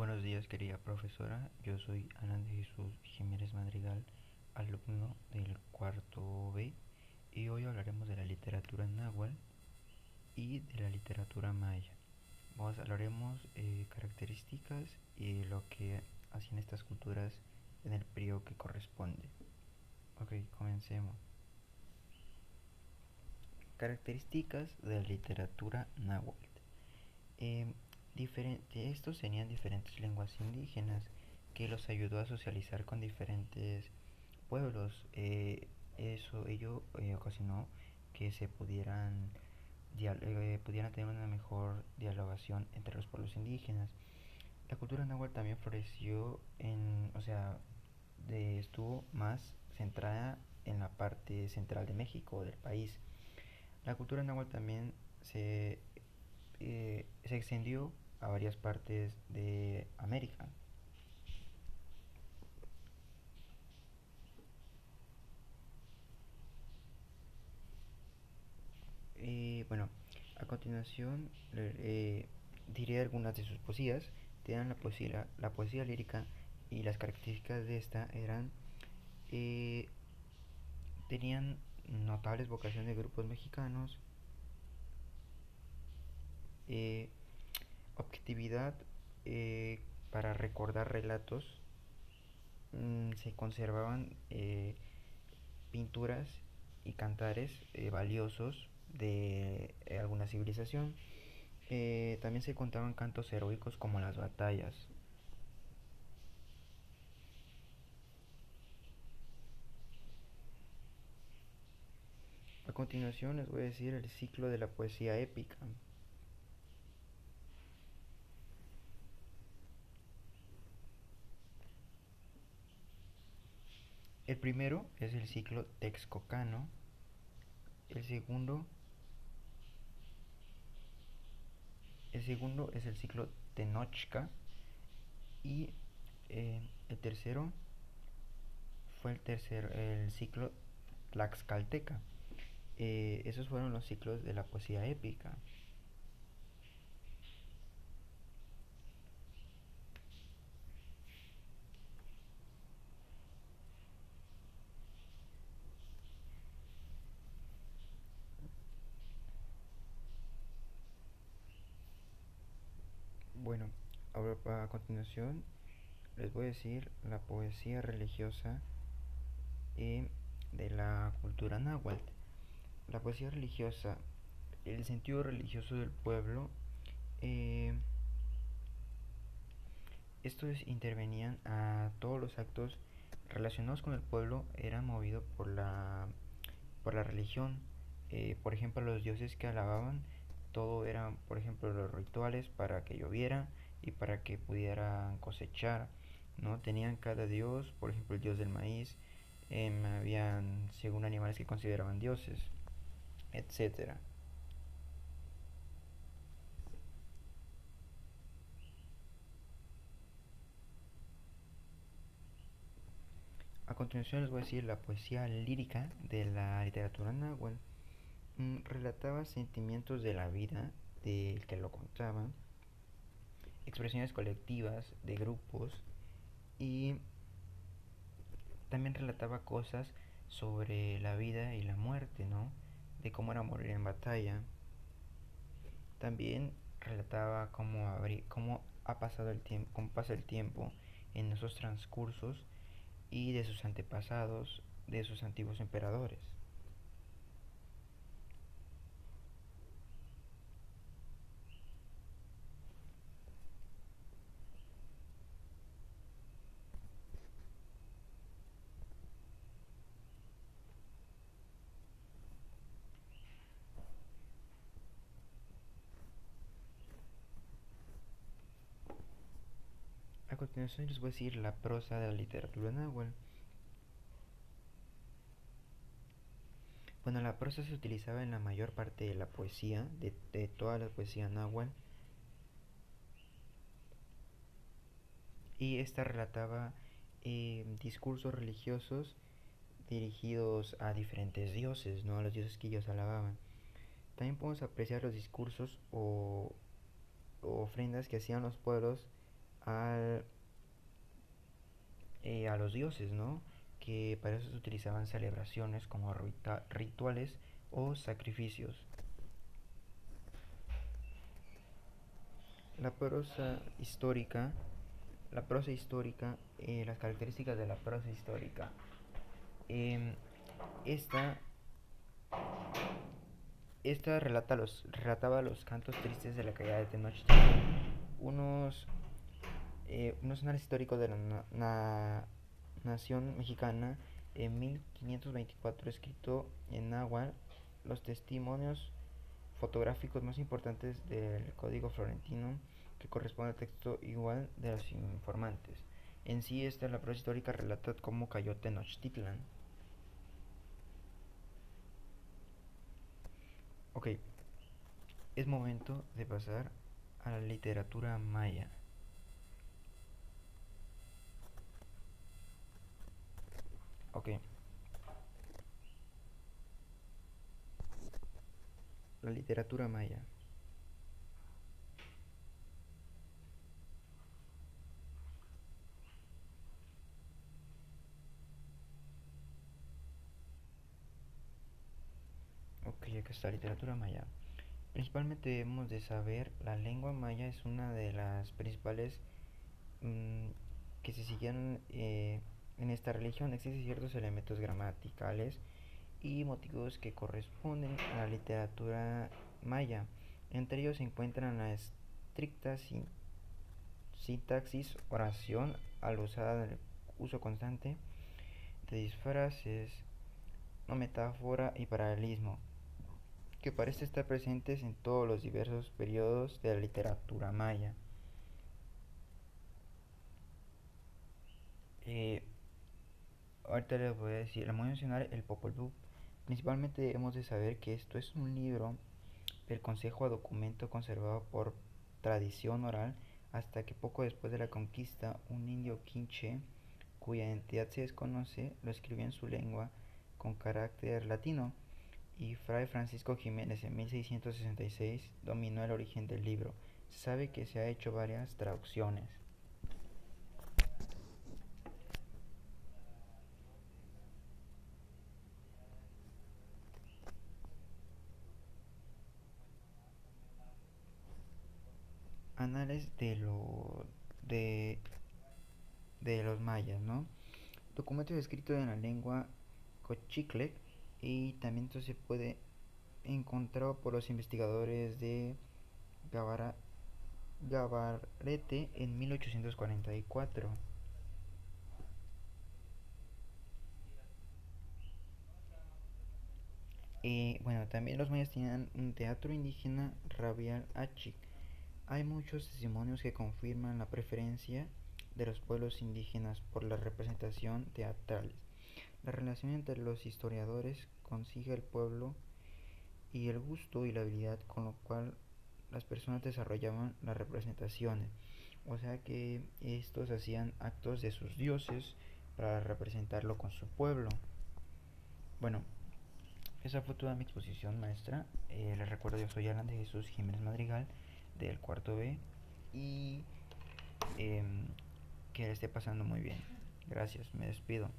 Buenos días, querida profesora. Yo soy Alan de Jesús Jiménez Madrigal, alumno del cuarto B, y hoy hablaremos de la literatura náhuatl y de la literatura maya. Hablaremos características y lo que hacían estas culturas en el periodo que corresponde. Ok, comencemos. Características de la literatura náhuatl. Eh, Estos tenían diferentes lenguas indígenas que los ayudó a socializar con diferentes pueblos. Ello ocasionó que pudieran tener una mejor dialogación entre los pueblos indígenas. La cultura náhuatl también floreció estuvo más centrada en la parte central de México, del país. La cultura náhuatl también se extendió a varias partes de América. Bueno, a continuación diré algunas de sus poesías. Tenían la poesía lírica, y las características de esta eran, eh, tenían notables vocaciones de grupos mexicanos, eh, objetividad para recordar relatos. Se conservaban pinturas y cantares valiosos de alguna civilización. También se contaban cantos heroicos como las batallas. A continuación les voy a decir el ciclo de la poesía épica. El primero es el ciclo texcocano. El segundo, el segundo es el ciclo tenochca. Y el tercero fue el ciclo tlaxcalteca. Esos fueron los ciclos de la poesía épica. Bueno, ahora a continuación les voy a decir la poesía religiosa de la cultura náhuatl. La poesía religiosa, el sentido religioso del pueblo. eh, Estos intervenían a todos los actos relacionados con el pueblo, eran movidos por la religión. Por ejemplo, los dioses que alababan, todo eran, por ejemplo, los rituales para que lloviera y para que pudieran cosechar, ¿no? Tenían cada dios, por ejemplo, el dios del maíz. Habían, según animales que consideraban dioses, etcétera. A continuación les voy a decir la poesía lírica de la literatura náhuatl. Relataba sentimientos de la vida del que lo contaba, expresiones colectivas de grupos, y también relataba cosas sobre la vida y la muerte, ¿no? De cómo era morir en batalla. También relataba cómo ha pasado el tiempo, cómo pasa el tiempo en esos transcursos, y de sus antepasados, de sus antiguos emperadores. A continuación les voy a decir la prosa de la literatura náhuatl. Bueno, la prosa se utilizaba en la mayor parte de la poesía, de toda la poesía náhuatl, y esta relataba discursos religiosos dirigidos a diferentes dioses, ¿no? A los dioses que ellos alababan. También podemos apreciar los discursos o ofrendas que hacían los pueblos al, a los dioses, ¿no? Que para eso se utilizaban celebraciones como rituales o sacrificios. La prosa histórica, las características de la prosa histórica. Em, esta, esta relataba los cantos tristes de la caída de Tenochtitlan, unos, unos anales históricos de la nación mexicana en 1524, escrito en náhuatl, los testimonios fotográficos más importantes del Código Florentino, que corresponde al texto igual de los informantes. En sí, esta la prosa histórica relata cómo cayó Tenochtitlan. Ok, es momento de pasar a la literatura maya. Ok, la literatura maya. Ok, acá está literatura maya. Principalmente debemos de saber, la lengua maya es una de las principales mmm, que se siguen en esta religión. Existen ciertos elementos gramaticales y motivos que corresponden a la literatura maya. Entre ellos se encuentran la estricta sintaxis, oración al usar el uso constante de disfraces, no metáfora y paralelismo, que parece estar presentes en todos los diversos periodos de la literatura maya. Eh, Ahorita les voy a decir, les voy a mencionar el Popol Vuh. Principalmente debemos de saber que esto es un libro del Consejo a documento conservado por tradición oral hasta que poco después de la conquista un indio quinche, cuya identidad se desconoce, lo escribió en su lengua con carácter latino, y Fray Francisco Jiménez en 1666 dominó el origen del libro. Se sabe que se ha hecho varias traducciones. Anales de, de los mayas, ¿no? Documentos escritos en la lengua cochicle, y también esto se puede encontrar por los investigadores de Gavara, Gabarrete en 1844. Bueno, también los mayas tenían un teatro indígena rabial achik. Hay muchos testimonios que confirman la preferencia de los pueblos indígenas por la representación teatral. La relación entre los historiadores consigue el pueblo y el gusto y la habilidad con lo cual las personas desarrollaban las representaciones. O sea que estos hacían actos de sus dioses para representarlo con su pueblo. Bueno, esa fue toda mi exposición, maestra. Les recuerdo, yo soy Alan de Jesús Jiménez Madrigal, del cuarto B, y que le esté pasando muy bien. Gracias, me despido.